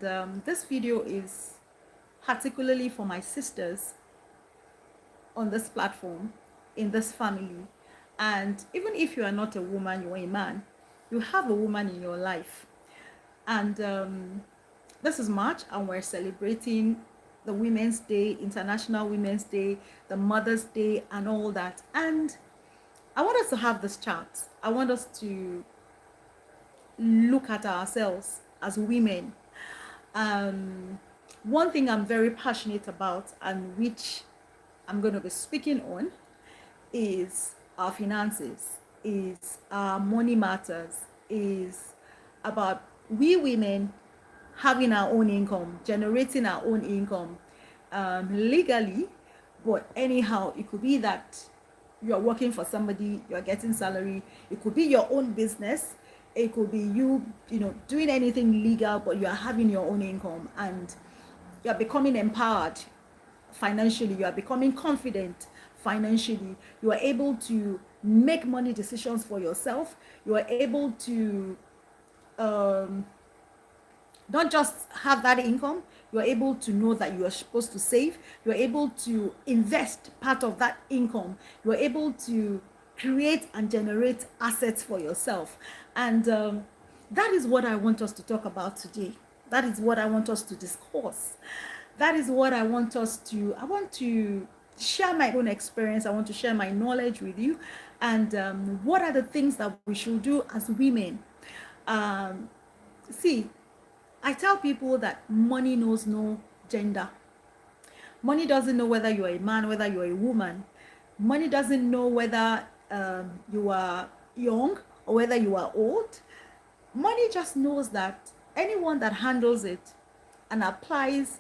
This video is particularly for my sisters on this platform, in this family. And even if you are not a woman, you're a man, you have a woman in your life. And this is March, and we're celebrating the Women's Day, International Women's Day, the Mother's Day, and all that. And I want us to have this chat. I want us to look at ourselves as women. One thing I'm very passionate about, and which I'm going to be speaking on, is our finances, is our money matters, is about we women having our own income, generating our own income legally. But anyhow, it could be that you're working for somebody, you're getting salary. It could be your own business. It could be you doing anything legal, but you are having your own income and you are becoming empowered financially. You are becoming confident financially. You are able to make money decisions for yourself. You are able to not just have that income. You are able to know that you are supposed to save. You are able to invest part of that income. You are able to create and generate assets for yourself. And that is what I want us to talk about today. That is what I want us to discuss. That is what I want to share my own experience. I want to share my knowledge with you. And what are the things that we should do as women? See, I tell people that money knows no gender. Money doesn't know whether you're a man, whether you're a woman. Money doesn't know whether you are young or whether you are old. Money just knows that anyone that handles it and applies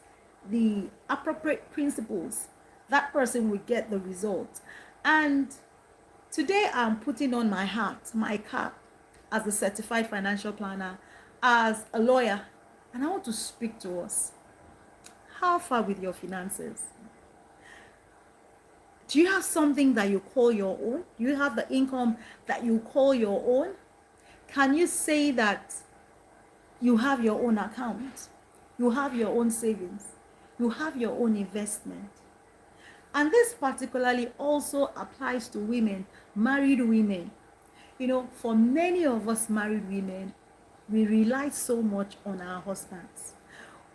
the appropriate principles, that person will get the result. And today I'm putting on my hat, my cap, as a certified financial planner, as a lawyer, and I want to speak to us. How far with your finances? Do you have something that you call your own? Do you have the income that you call your own? Can you say that you have your own account? You have your own savings? You have your own investment? And this particularly also applies to women, married women. For many of us married women, we rely so much on our husbands.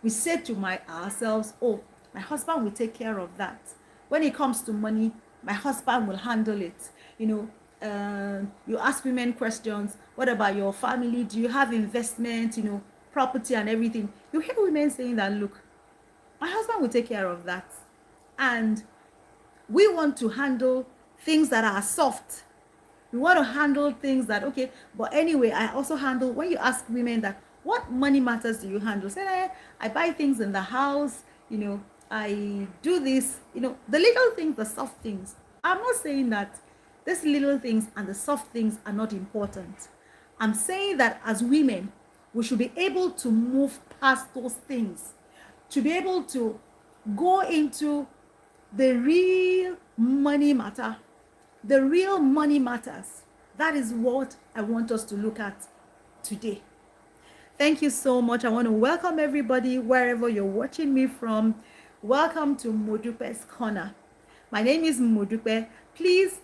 We say to ourselves, oh, my husband will take care of that. When it comes to money, my husband will handle it. You ask women questions. What about your family? Do you have investment, property and everything? You hear women saying that, look, my husband will take care of that. And we want to handle things that are soft. We want to handle things that, okay, but anyway, I also handle, when you ask women that, what money matters do you handle? Say, I buy things in the house, I do this, the little things, the soft things. I'm not saying that these little things and the soft things are not important. I'm saying that as women, we should be able to move past those things, to be able to go into the real money matter. The real money matters. That is what I want us to look at today. Thank you so much. I want to welcome everybody wherever you're watching me from. Welcome to Modupe's Corner. My name is Modupe. Please,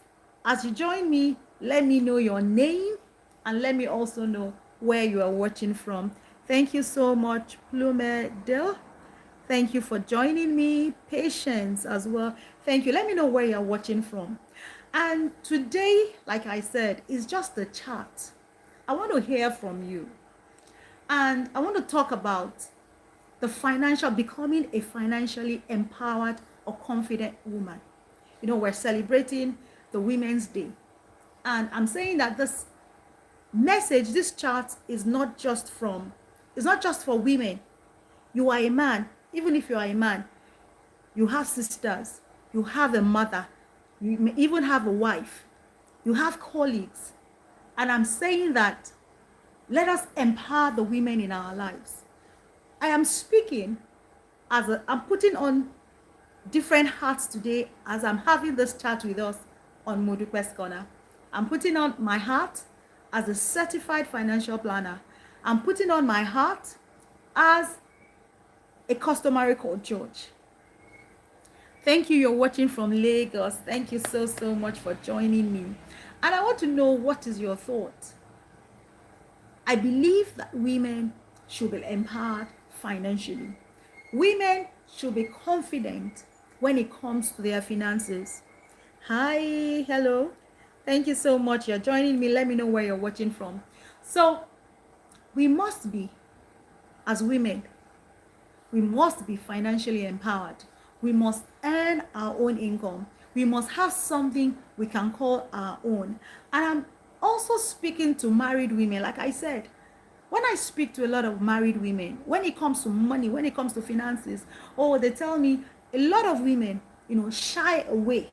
as you join me, let me know your name and let me also know where you are watching from. Thank you so much, Plume Del. Thank you for joining me. Patience as well. Thank you. Let me know where you're watching from. And today, like I said, is just a chat. I want to hear from you. And I want to talk about becoming a financially empowered or confident woman. We're celebrating the Women's Day. And I'm saying that this message, this chat is not just for women. You are a man. Even if you are a man, you have sisters, you have a mother, you may even have a wife, you have colleagues. And I'm saying that let us empower the women in our lives. I am speaking I'm putting on different hats today as I'm having this chat with us on Modupe's Corner. I'm putting on my hat as a certified financial planner. I'm putting on my hat as a customary called George. Thank you. You're watching from Lagos. Thank you so much for joining me. And I want to know, what is your thought? I believe that women should be empowered financially. Women should be confident when it comes to their finances. Hi, hello. Thank you so much. You're joining me. Let me know where you're watching from. So, we must be, as women, we must be financially empowered. We must earn our own income. We must have something we can call our own. And I'm also speaking to married women. Like I said, when I speak to a lot of married women, when it comes to money, when it comes to finances, oh, they tell me, a lot of women, shy away.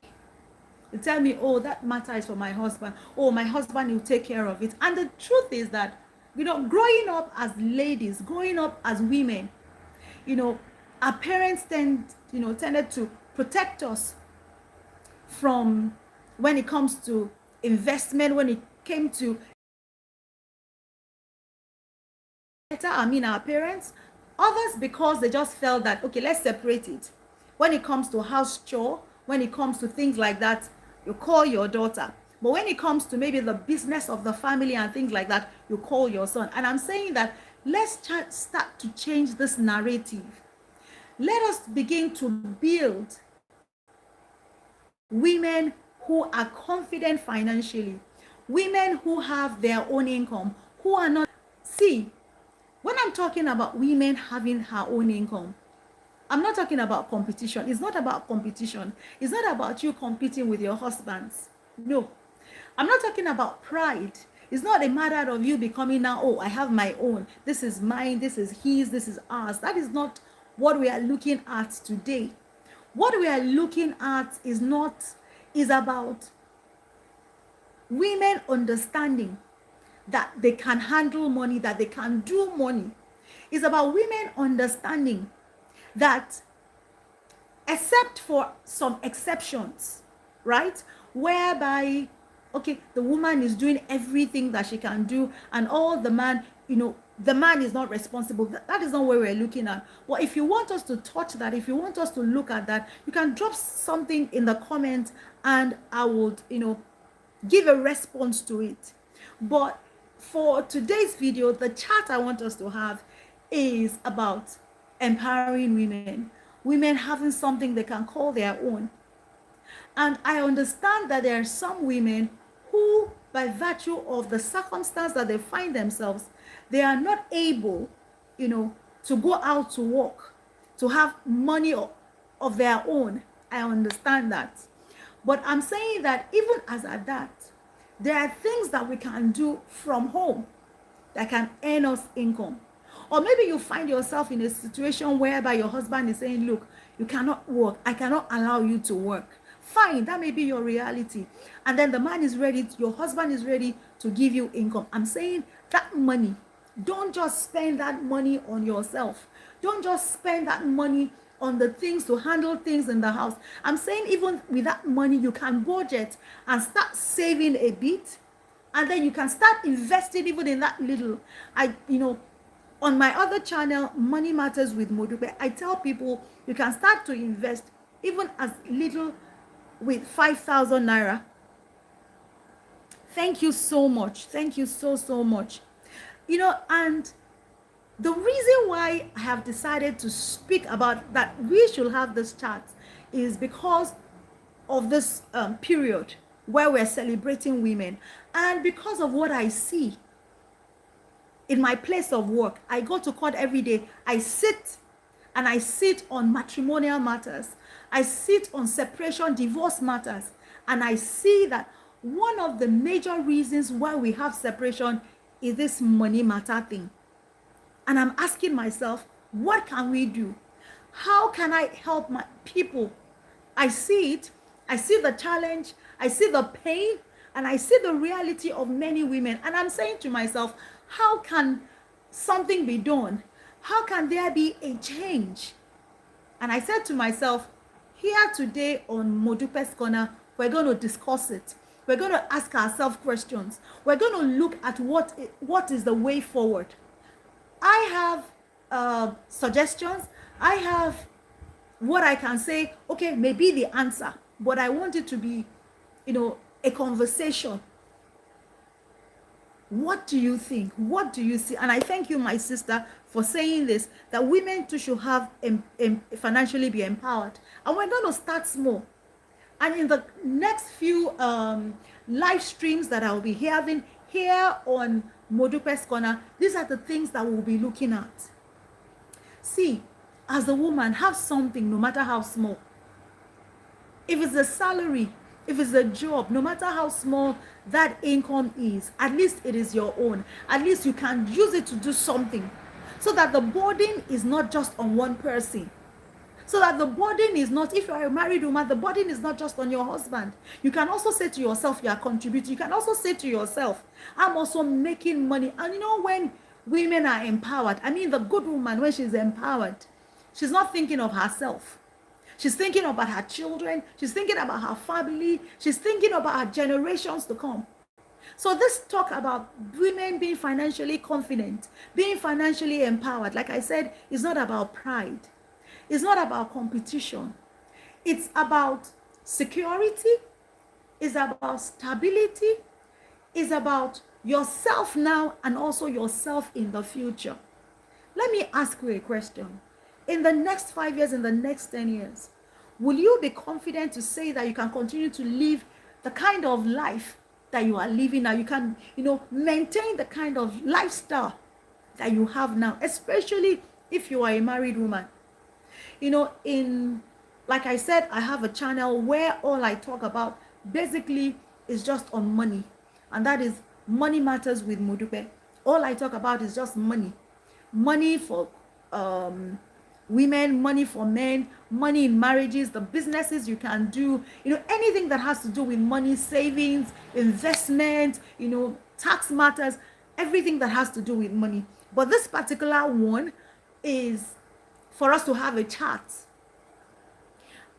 They tell me, oh, that matter is for my husband. Oh, my husband will take care of it. And the truth is that, growing up as ladies, growing up as women, our parents tended to protect us from, when it comes to investment, when it came to, our parents, others because they just felt that, okay, let's separate it. When it comes to house chore, when it comes to things like that, you call your daughter. But when it comes to maybe the business of the family and things like that, you call your son. And I'm saying that let's start to change this narrative. Let us begin to build women who are confident financially, women who have their own income, who are not. See, when I'm talking about women having her own income, I'm not talking about competition. It's not about competition. It's not about you competing with your husbands. No. I'm not talking about pride. It's not a matter of you becoming now, oh, I have my own. This is mine. This is his. This is ours. That is not what we are looking at today. What we are looking at is about women understanding that they can handle money, that they can do money. It's about women understanding that, except for some exceptions, right, whereby, okay, the woman is doing everything that she can do and all the man, the man is not responsible. That is not where we're looking at. But if you want us to touch that, if you want us to look at that, you can drop something in the comments and I would, give a response to it. But for today's video, the chat I want us to have is about empowering women having something they can call their own. And I understand that there are some women who, by virtue of the circumstance that they find themselves, they are not able, to go out to work, to have money of their own. I understand that. But I'm saying that even as at that, there are things that we can do from home that can earn us income. Or maybe you find yourself in a situation whereby your husband is saying, look, you cannot work. I cannot allow you to work. Fine, that may be your reality. And then the man is ready, your husband is ready to give you income. I'm saying that money, don't just spend that money on yourself. Don't just spend that money on the things to handle things in the house. I'm saying even with that money, you can budget and start saving a bit. And then you can start investing even in that little. On my other channel, Money Matters with Modupe, I tell people you can start to invest even as little with 5,000 naira. Thank you so much. Thank you so much. And the reason why I have decided to speak about that we should have this chat is because of this period where we're celebrating women, and because of what I see in my place of work. I go to court every day. I sit on matrimonial matters. I sit on separation, divorce matters. And I see that one of the major reasons why we have separation is this money matter thing. And I'm asking myself, what can we do? How can I help my people? I see it. I see the challenge. I see the pain. And I see the reality of many women. And I'm saying to myself, how can something be done? How can there be a change? And I said to myself, here today on Modupe's Corner, we're going to discuss it. We're going to ask ourselves questions. We're going to look at what is the way forward. I have suggestions. I have what I can say, okay, maybe the answer, but I want it to be, a conversation. What do you think? What do you see? And I thank you, my sister, for saying this, that women too should have financially be empowered. And we're going to start small. And in the next few live streams that I'll be having here on Modupe's Corner, these are the things that we'll be looking at. See, as a woman, have something, no matter how small. If it's a salary, if it's a job, no matter how small that income is, at least it is your own. At least you can use it to do something, so that the burden is not just on one person. So that the burden is not, if you are a married woman, the burden is not just on your husband. You can also say to yourself, you are contributing. You can also say to yourself, I'm also making money. And when women are empowered, I mean, the good woman, when she's empowered, she's not thinking of herself. She's thinking about her children. She's thinking about her family. She's thinking about her generations to come. So this talk about women being financially confident, being financially empowered, like I said, is not about pride. It's not about competition. It's about security. It's about stability. It's about yourself now and also yourself in the future. Let me ask you a question. In the next 5 years, in the next 10 years, will you be confident to say that you can continue to live the kind of life that you are living now? You can, maintain the kind of lifestyle that you have now, especially if you are a married woman. Like I said, I have a channel where all I talk about basically is just on money. And that is Money Matters with Modupe. All I talk about is just money. Money for women, money for men, money in marriages, the businesses you can do, anything that has to do with money, savings, investment, tax matters, everything that has to do with money. But this particular one is for us to have a chat.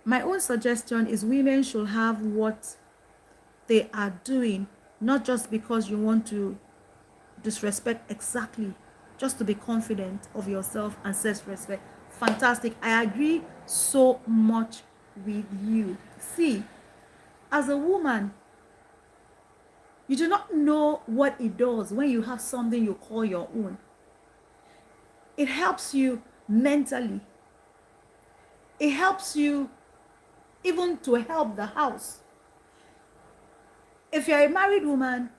My own suggestion is women should have what they are doing, not just because you want to disrespect, exactly, just to be confident of yourself and self-respect. Fantastic. I agree so much with you. See, as a woman, you do not know what it does when you have something you call your own. It helps you mentally. It helps you even to help the house. If you're a married woman,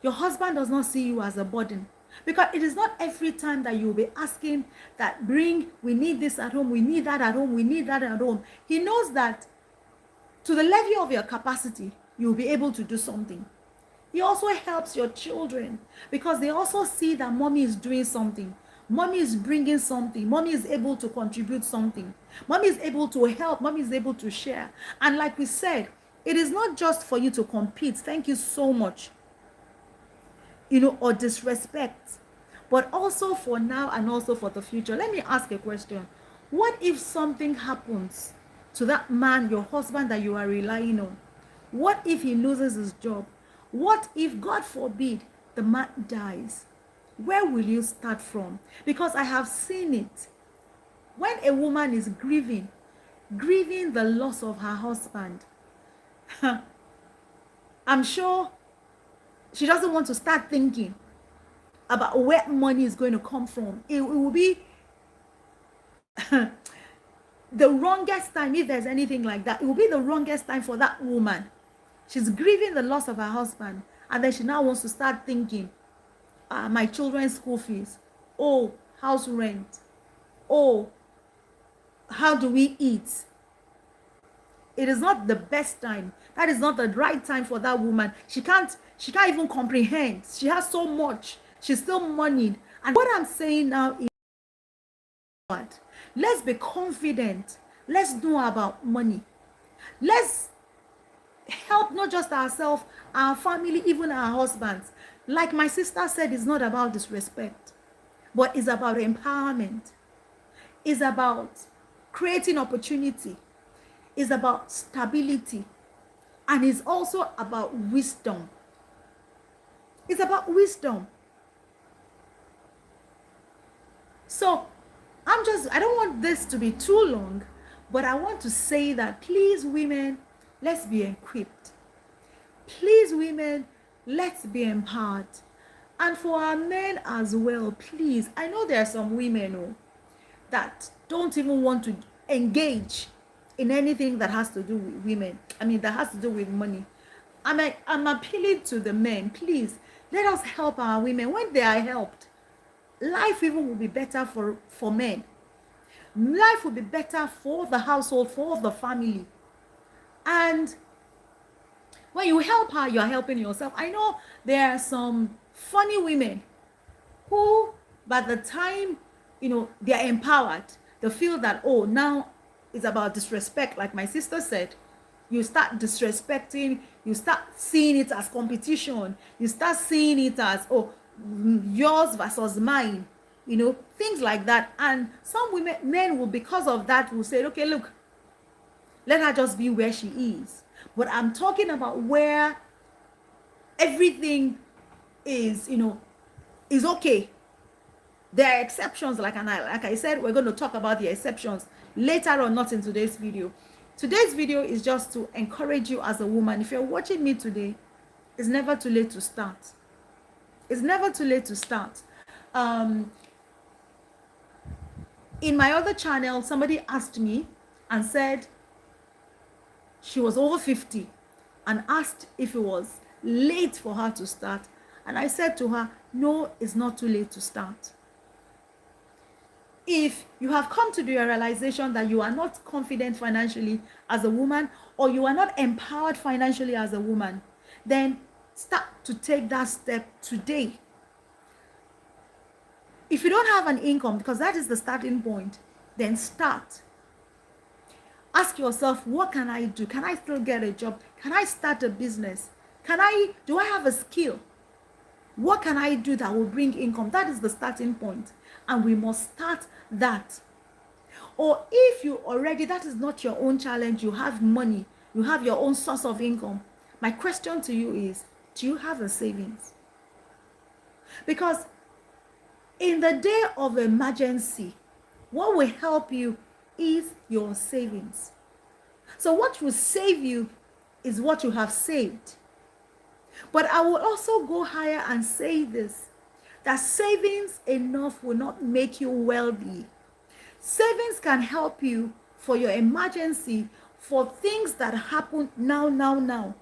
your husband does not see you as a burden, because it is not every time that you'll be asking that, we need this at home, we need that at home, we need that at home. He knows that to the level of your capacity, you'll be able to do something. He also helps your children, because they also see that mommy is doing something. Mommy is bringing something. Mommy is able to contribute something. Mommy is able to help. Mommy is able to share. And like we said, it is not just for you to compete. Thank you so much. Or disrespect. But also for now and also for the future. Let me ask a question. What if something happens to that man, your husband that you are relying on? What if he loses his job? What if, God forbid, the man dies? Where will you start from? Because I have seen it. When a woman is grieving the loss of her husband, I'm sure she doesn't want to start thinking about where money is going to come from. It will be the wrongest time, if there's anything like that. It will be the wrongest time for that woman. She's grieving the loss of her husband, and then she now wants to start thinking, my children's school fees, house rent, how do we eat? It is not the best time. That is not the right time for that woman. She can't even comprehend. She has so much. She's still moneyed. And what I'm saying now is, what? Let's be confident. Let's know about money. Let's help not just ourselves, our family, even our husbands. Like my sister said, it's not about disrespect, but it's about empowerment. It's about creating opportunity. It's about stability. And it's also about wisdom. It's about wisdom. So I don't want this to be too long, but I want to say that please, women, let's be equipped. Please, women, let's be empowered. And for our men as well, please. I know there are some women that don't even want to engage in anything that has to do with women. I mean, that has to do with money. I'm appealing to the men, please, let us help our women. When they are helped, life even will be better for men. Life will be better for the household, for the family. And when you help her, you are helping yourself. I know there are some funny women who, by the time, they are empowered, they feel that, oh, now it's about disrespect. Like my sister said, you start disrespecting, you start seeing it as competition, you start seeing it as, oh, yours versus mine, things like that. And some men will, because of that, will say, okay, look, let her just be where she is. But I'm talking about where everything is, is okay. There are exceptions, like I said, we're going to talk about the exceptions later on, not in today's video. Today's video is just to encourage you as a woman. If you're watching me today, it's never too late to start. It's never too late to start. In my other channel, somebody asked me and said she was over 50 and asked if it was late for her to start. And I said to her, no, it's not too late to start. If you have come to the realization that you are not confident financially as a woman, or you are not empowered financially as a woman, then start to take that step today. If you don't have an income, because that is the starting point, then start. Ask yourself, what can I do? Can I still get a job? Can I start a business? Do I have a skill? What can I do that will bring income? That is the starting point. And we must start that. Or if that is not your own challenge, you have money, you have your own source of income. My question to you is, do you have a savings? Because in the day of emergency, what will help you is your savings. So what will save you is what you have saved. But I will also go higher and say this, that savings enough will not make you wealthy. Savings can help you for your emergency, for things that happen now.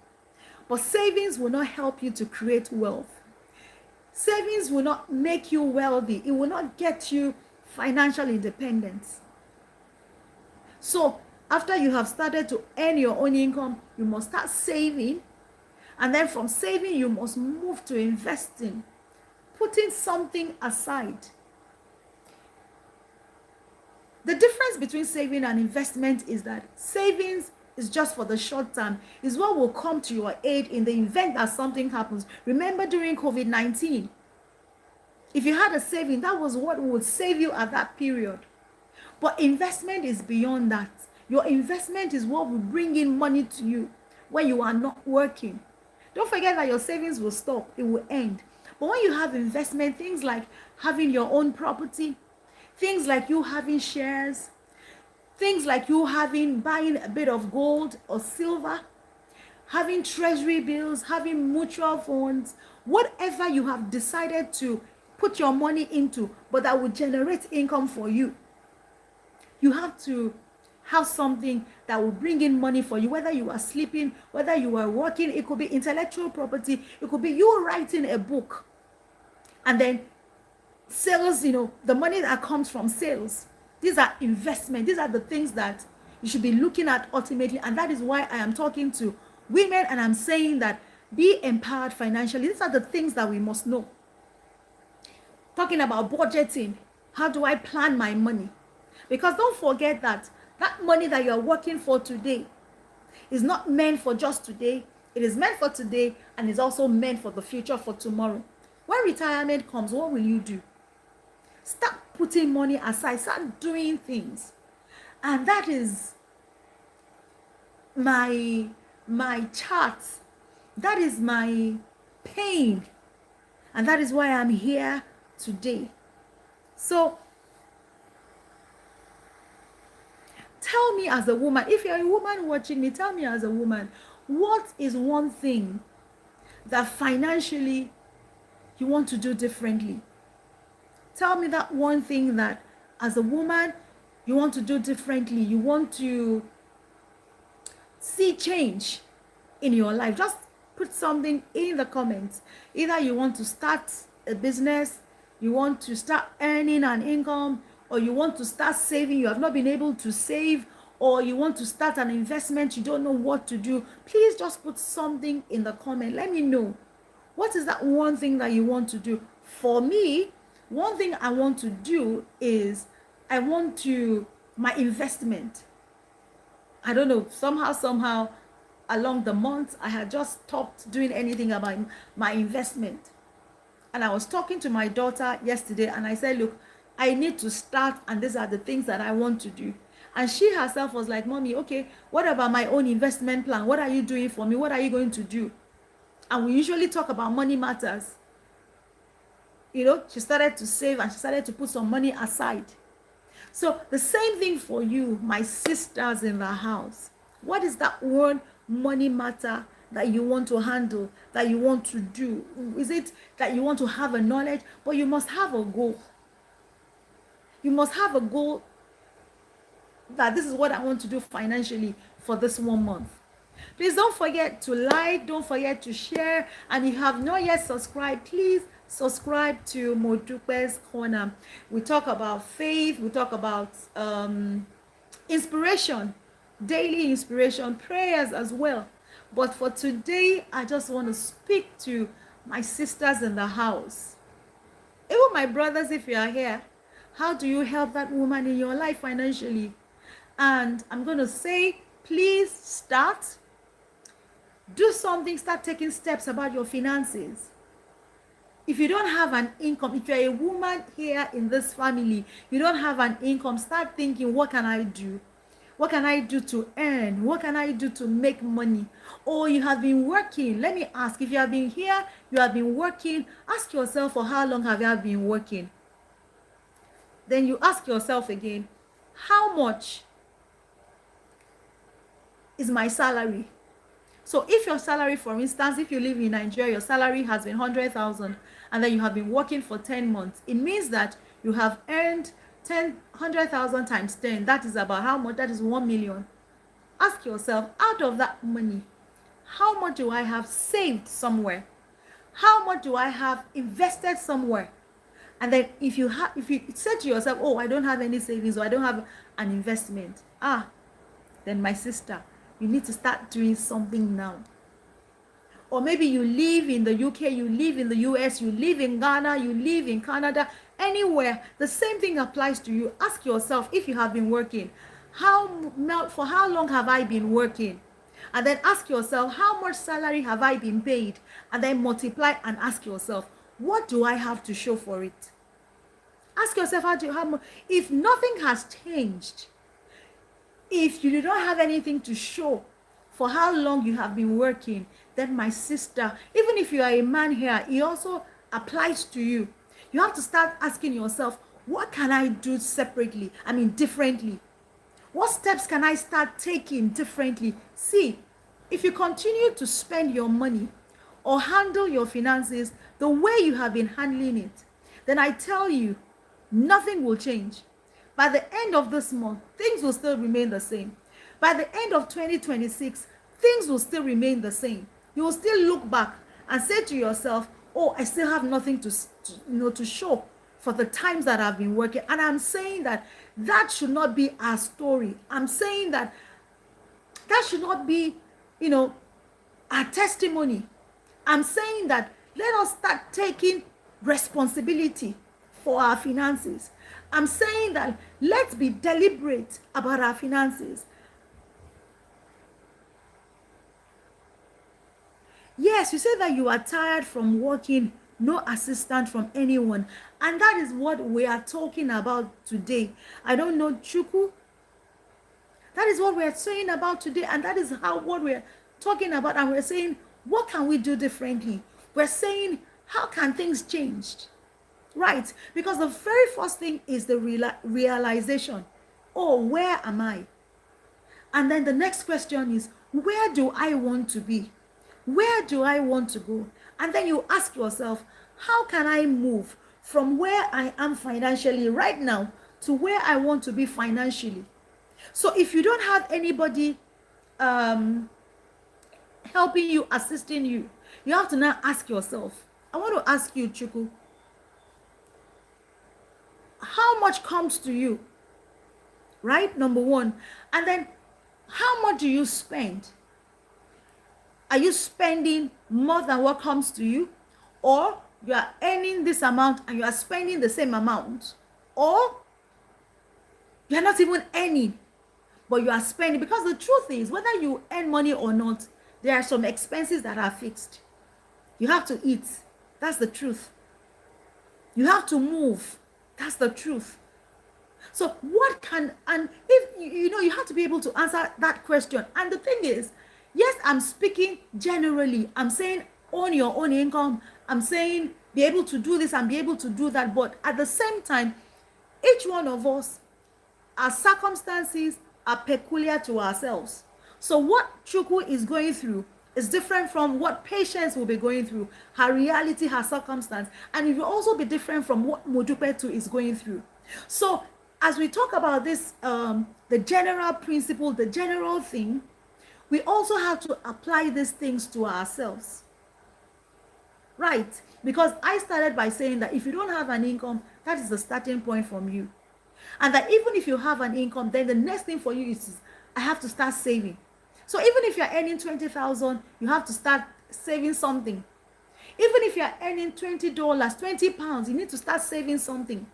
But savings will not help you to create wealth. Savings will not make you wealthy. It will not get you financial independence. So after you have started to earn your own income, you must start saving. And then from saving, you must move to investing, putting something aside. The difference between saving and investment is that savings is just for the short term, is what will come to your aid in the event that something happens. Remember during COVID-19, if you had a saving, that was what would save you at that period. But investment is beyond that. Your investment is what will bring in money to you when you are not working. Don't forget that your savings will stop, it will end. But when you have investment, things like having your own property, things like you having shares, things like you buying a bit of gold or silver, having treasury bills, having mutual funds, whatever you have decided to put your money into, but that will generate income for you. You have to have something that will bring in money for you, whether you are sleeping, whether you are working. It could be intellectual property, it could be you writing a book, and then sales, the money that comes from sales. These are investment. These are the things that you should be looking at ultimately. And that is why I am talking to women and I'm saying that be empowered financially. These are the things that we must know. Talking about budgeting, how do I plan my money? Because don't forget that money that you are working for today is not meant for just today. It is meant for today and is also meant for the future, for tomorrow. When retirement comes, what will you do? Start putting money aside, start doing things. And that is my chart. That is my pain. And that is why I'm here today. So Tell me as a woman, if you're a woman watching me, tell me as a woman, what is one thing that financially you want to do differently? Tell me that one thing that as a woman you want to do differently. You want to see change in your life. Just put something in the comments. Either you want to start a business, you want to start earning an income, or you want to start saving, you have not been able to save, or you want to start an investment, you don't know what to do. Please just put something in the comment. Let me know. What is that one thing that you want to do? For me, one thing I want to do is my investment. I don't know, somehow along the months, I had just stopped doing anything about my investment. And I was talking to my daughter yesterday and I said, look, I need to start, and these are the things that I want to do. And she herself was like, Mommy, okay, what about my own investment plan? What are you doing for me? What are you going to do? And we usually talk about money matters. You know, she started to save and she started to put some money aside. So the same thing for you, my sisters in the house. What is that one money matter that you want to handle, that you want to do? Is it that you want to have a knowledge? But you must have a goal. You must have a goal that this is what I want to do financially for this 1 month. Please don't forget to like, don't forget to share, and if you have not yet subscribed, please subscribe to Modupe's Corner. We talk about faith, we talk about inspiration, daily inspiration, prayers as well. But for today, I just want to speak to my sisters in the house. Even my brothers, if you are here, how do you help that woman in your life financially? And I'm going to say, please start. Do something, start taking steps about your finances. If you don't have an income, if you're a woman here in this family, you don't have an income, start thinking, what can I do? What can I do to earn? What can I do to make money? Or you have been working. Let me ask, if you have been here, you have been working, ask yourself, for how long have you been working? Then you ask yourself again, how much is my salary? So if your salary, for instance, if you live in Nigeria, your salary has been 100,000 and then you have been working for 10 months, it means that you have earned 100,000 times 10. That is about how much? That is 1 million. Ask yourself, out of that money, how much do I have saved somewhere? How much do I have invested somewhere? And then if you said to yourself, oh, I don't have any savings, or I don't have an investment, then my sister, you need to start doing something now. Or maybe you live in the UK, you live in the US, you live in Ghana, you live in Canada, anywhere. The same thing applies to you. Ask yourself, if you have been working, for how long have I been working? And then ask yourself, how much salary have I been paid? And then multiply and ask yourself, what do I have to show for it? Ask yourself, how much? If nothing has changed, if you do not have anything to show for how long you have been working, then my sister, even if you are a man here, it also applies to you. You have to start asking yourself, what can I do separately? Differently. What steps can I start taking differently? See, if you continue to spend your money or handle your finances the way you have been handling it, then I tell you, nothing will change. By the end of this month, things will still remain the same. By the end of 2026, things will still remain the same. You will still look back and say to yourself, oh, I still have nothing to show for the times that I've been working. And I'm saying that should not be our story. I'm saying that should not be, our testimony. I'm saying that let us start taking responsibility for our finances. I'm saying that let's be deliberate about our finances. Yes, you say that you are tired from working, no assistance from anyone. And that is what we are talking about today. I don't know, Chuku. That is what we are saying about today. And that is what we are talking about. And we're saying, what can we do differently? We're saying, how can things change? Right? Because the very first thing is the realization. Oh, where am I? And then the next question is, where do I want to be? Where do I want to go? And then you ask yourself, how can I move from where I am financially right now to where I want to be financially? So if you don't have anybody helping you, assisting you, you have to now ask yourself. I want to ask you, Chuku, how much comes to you? Right? Number one. And then how much do you spend? Are you spending more than what comes to you? Or you are earning this amount and you are spending the same amount? Or you are not even earning, but you are spending? Because the truth is, whether you earn money or not, there are some expenses that are fixed. You have to eat. That's the truth. You have to move. That's the truth. So what can, and if you have to be able to answer that question. And the thing is, yes, I'm speaking generally. I'm saying own your own income. I'm saying be able to do this and be able to do that. But at the same time, each one of us, our circumstances are peculiar to ourselves. So what Chuku is going through is different from what Patience will be going through, her reality, her circumstance. And it will also be different from what Modupe too is going through. So as we talk about this, the general principle, the general thing, we also have to apply these things to ourselves. Right? Because I started by saying that if you don't have an income, that is the starting point from you. And that even if you have an income, then the next thing for you is, I have to start saving. So even if you're earning 20,000, you have to start saving something. Even if you're earning $20, £20, you need to start saving something.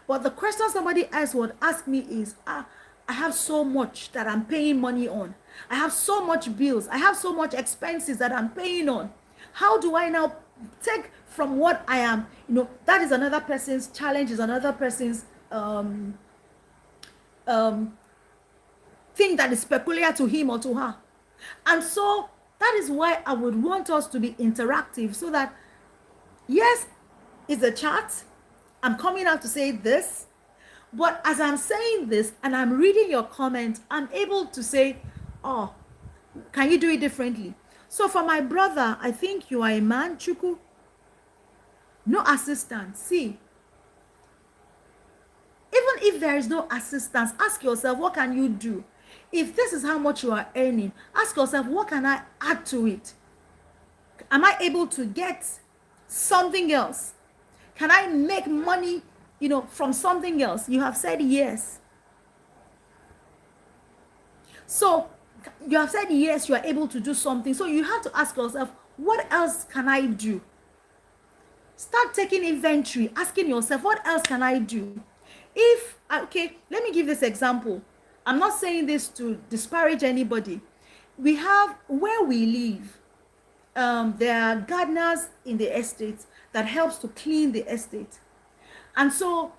But the question somebody else would ask me is, I have so much that I'm paying money on. I have so much bills. I have so much expenses that I'm paying on. How do I now take from what I am? That is another person's challenge, is another person's thing that is peculiar to him or to her. And so that is why I would want us to be interactive, so that, yes, it's a chat. I'm coming out to say this, but as I'm saying this and I'm reading your comments, I'm able to say, oh, can you do it differently? So for my brother, I think you are a man, Chuku. No assistance. See, even if there is no assistance, ask yourself, what can you do? If this is how much you are earning, ask yourself, what can I add to it? Am I able to get something else? Can I make money, from something else? You have said yes. So you have said yes, you are able to do something. So you have to ask yourself, what else can I do? Start taking inventory, asking yourself, what else can I do? Okay, let me give this example. I'm not saying this to disparage anybody. We have, where we live, there are gardeners in the estate that helps to clean the estate. And so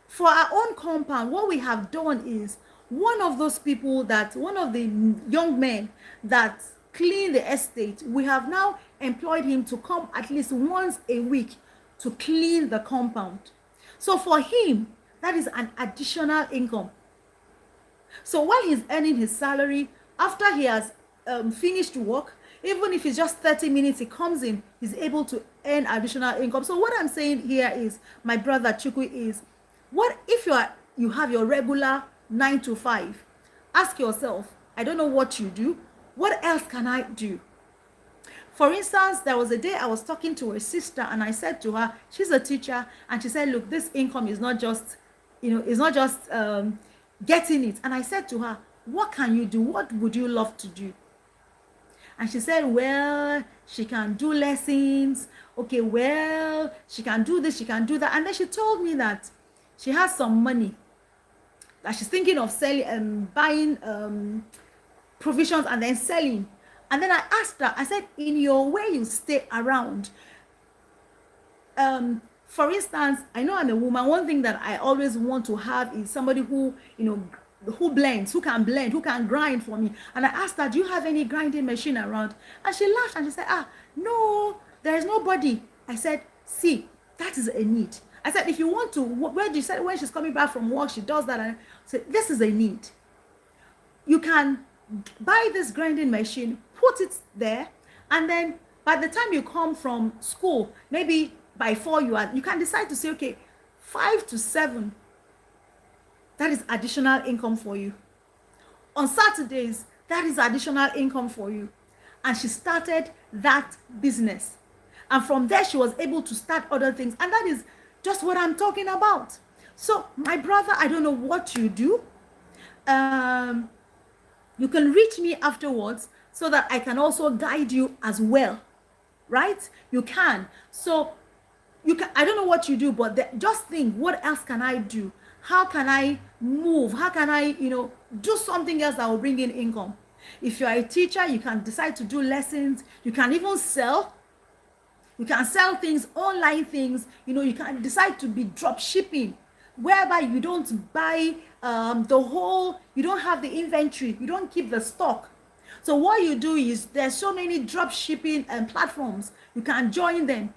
for our own compound, what we have done is, one of the young men that clean the estate, we have now employed him to come at least once a week to clean the compound. So for him, that is an additional income. So while he's earning his salary, after he has finished work, even if it's just 30 minutes, he comes in, he's able to earn additional income. So what I'm saying here is, my brother Chuku, is, what if you have your regular 9 to 5? Ask yourself, I don't know what you do. What else can I do? For instance, there was a day I was talking to a sister and I said to her, she's a teacher, and she said, look, this income is not just, getting it. And I said to her, what can you do? What would you love to do? And she said, well, she can do lessons. Okay, well, she can do this, she can do that. And then she told me that she has some money that she's thinking of selling and buying provisions and then selling. And then I asked her, I said, in your way you stay around, for instance, I know I'm a woman. One thing that I always want to have is somebody who, who blends, who can blend, who can grind for me. And I asked her, do you have any grinding machine around? And she laughed and she said, no, there is nobody. I said, see, that is a need. I said, if you want to, when she's coming back from work, she does that. And I said, this is a need. you can buy this grinding machine, put it there, and then by the time you come from school, maybe by 4 you can decide to say, okay, 5 to 7, that is additional income for you. On Saturdays, that is additional income for you. And she started that business. And from there, she was able to start other things. And that is just what I'm talking about. So, my brother, I don't know what you do. You can reach me afterwards so that I can also guide you as well. Right? You can. So, I don't know what you do, but just think, what else can I do? How can I move? How can I, do something else that will bring in income? If you are a teacher, you can decide to do lessons. You can even sell. You can sell things, online things. You can decide to be drop shipping, whereby you don't buy you don't have the inventory. You don't keep the stock. So what you do is, there's so many drop shipping platforms. You can join them.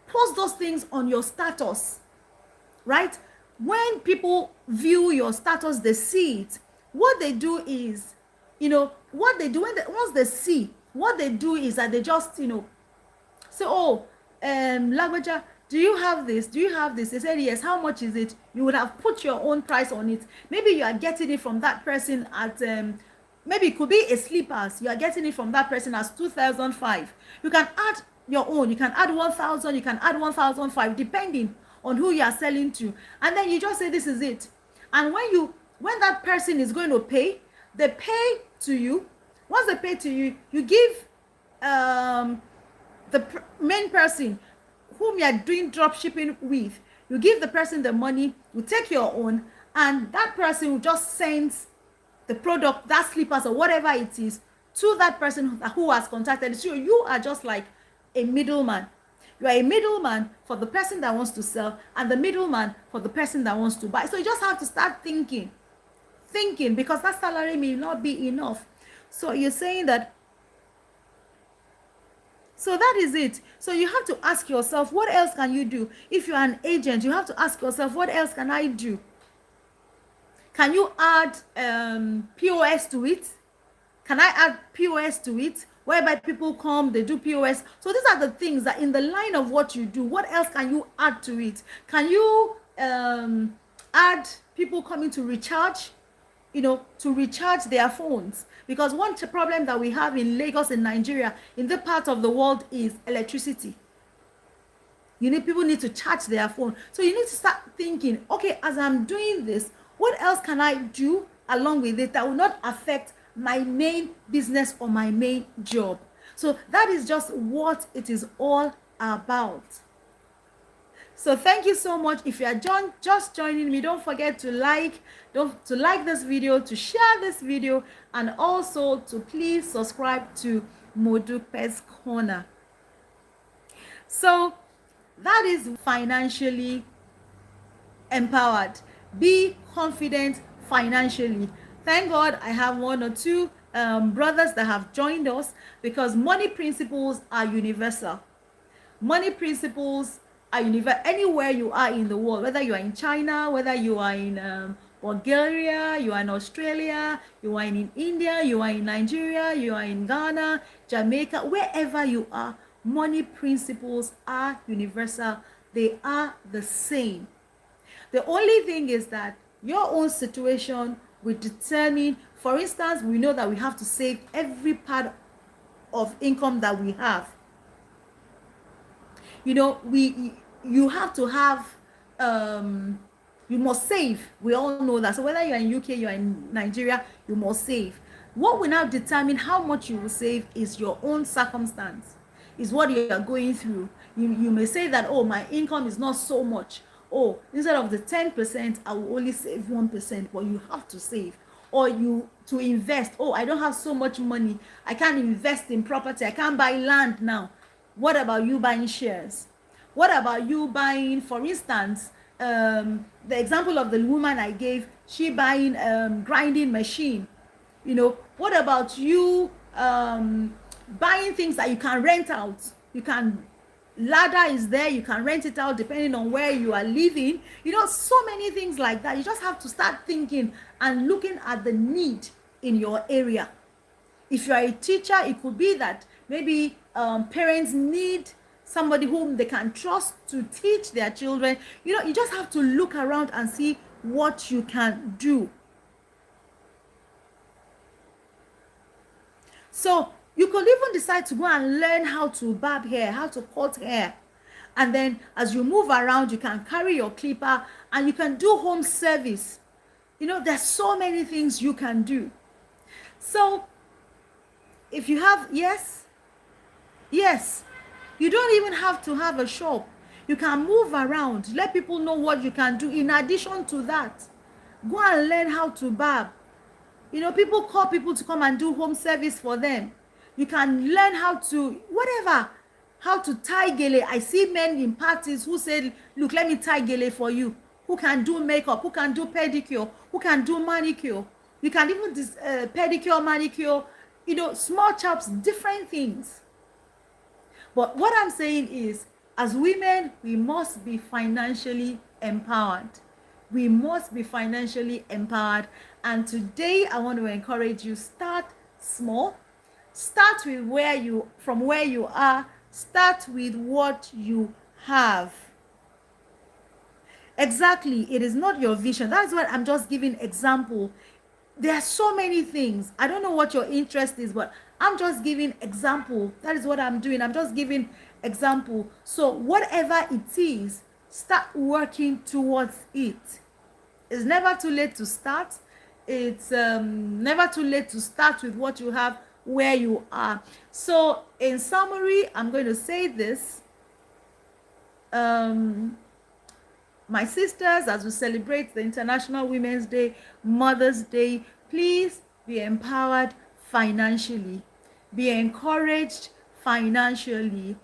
Post those things on your status, right? When people view your status, they see it. What they do is, what they do once they see, what they do is that they just, say, oh, Lagwaja, do you have this? Do you have this? They said, yes. How much is it? You would have put your own price on it. Maybe you are getting it from that person at, maybe it could be a slippers. You are getting it from that person as 2,005. You can add your own. You can add 1,000. You can add 1,005, depending on who you are selling to. And then you just say, this is it. And when that person is going to pay, they pay to you. Once they pay to you, you give the main person whom you are doing drop shipping with, you give the person the money, you take your own, and that person will just send the product, that slippers or whatever it is, to that person who has contacted you. So you are just like a middleman. You are a middleman for the person that wants to sell, and the middleman for the person that wants to buy. So you just have to start thinking, because that salary may not be enough. So you're saying that, so that is it. So you have to ask yourself, what else can you do? If you're an agent, you have to ask yourself, what else can I do? Can you add POS to it? Can I add POS to it? Whereby people come, they do POS. So these are the things that in the line of what you do, what else can you add to it? Can you add people coming to recharge, to recharge their phones? Because one problem that we have in Lagos, in Nigeria, in the part of the world, is electricity. People need to charge their phone. So you need to start thinking, okay, as I'm doing this, what else can I do along with it that will not affect my main business or my main job? So that is just what it is all about. So thank you so much. If you are just joining me, don't forget to like this video, to share this video, and also to please subscribe to Modupe's Corner. So that is financially empowered. Be confident financially. Thank God I have 1 or 2 brothers that have joined us, because money principles are universal. Money principles are universal anywhere you are in the world, whether you are in China, whether you are in Bulgaria, you are in Australia, you are in India, you are in Nigeria, you are in Ghana, Jamaica, wherever you are, money principles are universal. They are the same. The only thing is that your own situation will determine. For instance, we know that we have to save every part of income that we have. You have to have, you must save. We all know that. So whether you're in UK, you're in Nigeria, you must save. What will now determine how much you will save is your own circumstance, is what you are going through. You may say that, oh, my income is not so much. Oh, instead of the 10%, I will only save 1%, but you have to save. Or to invest. Oh, I don't have so much money. I can't invest in property. I can't buy land now. What about you buying shares? What about you buying, for instance, the example of the woman I gave, she buying grinding machine. What about you buying things that you can rent out? Ladder is there, you can rent it out depending on where you are living. So many things like that. You just have to start thinking and looking at the need in your area. If you are a teacher, it could be that maybe parents need somebody whom they can trust to teach their children. You know, you just have to look around and see what you can do. So you could even decide to go and learn how to barb hair, how to cut hair. And then as you move around, you can carry your clipper and you can do home service. You know, there's so many things you can do. So if you have, yes, you don't even have to have a shop. You can move around, let people know what you can do. In addition to that, go and learn how to barb. You know, people call people to come and do home service for them. You can learn how to, whatever, how to tie gele. I see men in parties who say, look, let me tie gele for you. Who can do makeup, who can do pedicure, who can do manicure. You can even pedicure, manicure, you know, small chops, different things. But what I'm saying is, as women, we must be financially empowered. We must be financially empowered. And today I want to encourage you, start small. Start with from where you are. Start with what you have. Exactly. It is not your vision. That's why I'm just giving example. There are so many things. I don't know what your interest is, but I'm just giving example. That is what I'm doing. I'm just giving example. So whatever it is, start working towards it. It's never too late to start. It's never too late to start with what you have, where you are. So in summary, I'm going to say this. My sisters, as we celebrate the International Women's Day, Mother's Day, please be empowered financially. Be encouraged financially.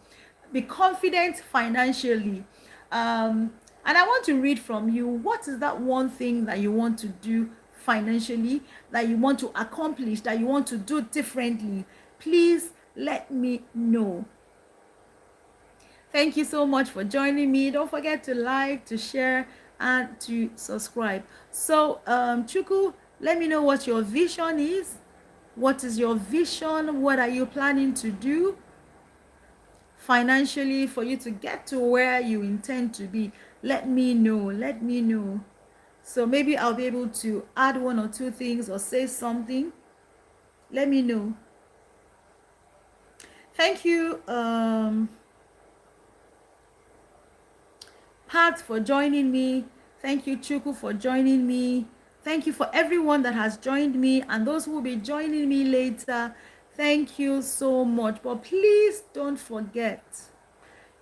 Be confident financially. And I want to read from you, what is that one thing that you want to do financially, that you want to accomplish, that you want to do differently? Please let me know. Thank you so much for joining me. Don't forget to like, to share, and to subscribe. So, Chuku, let me know what your vision is. What is your vision? What are you planning to do financially for you to get to where you intend to be? Let me know. Let me know. So maybe I'll be able to add one or two things or say something. Let me know. Thank you, Pat, for joining me. Thank you, Chuku, for joining me. Thank you for everyone that has joined me and those who will be joining me later. Thank you so much. But please don't forget,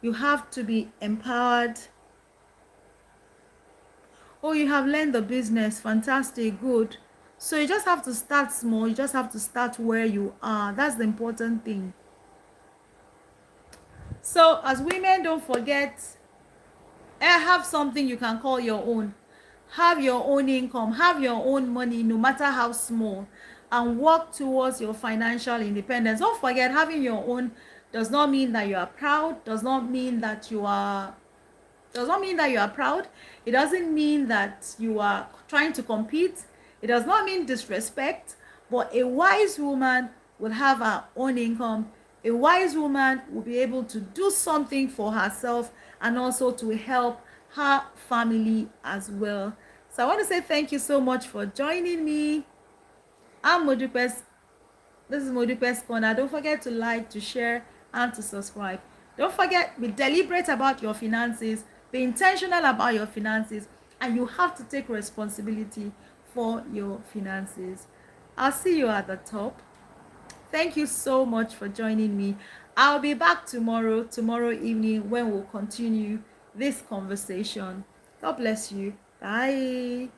you have to be empowered. Oh, you have learned the business. Fantastic. Good. So you just have to start small. You just have to start where you are. That's the important thing. So as women, don't forget, have something you can call your own. Have your own income. Have your own money, no matter how small, and work towards your financial independence. Don't forget, having your own does not mean that you are proud. Does not mean that you are proud. It doesn't mean that you are trying to compete. It does not mean disrespect. But a wise woman will have her own income. A wise woman will be able to do something for herself and also to help her family as well. So I want to say thank you so much for joining me. I'm Modupe. This is Modupe's Corner. Don't forget to like, to share, and to subscribe. Don't forget, be deliberate about your finances. Be intentional about your finances. And you have to take responsibility for your finances. I'll see you at the top. Thank you so much for joining me. I'll be back tomorrow evening, when we'll continue this conversation. God bless you. Bye.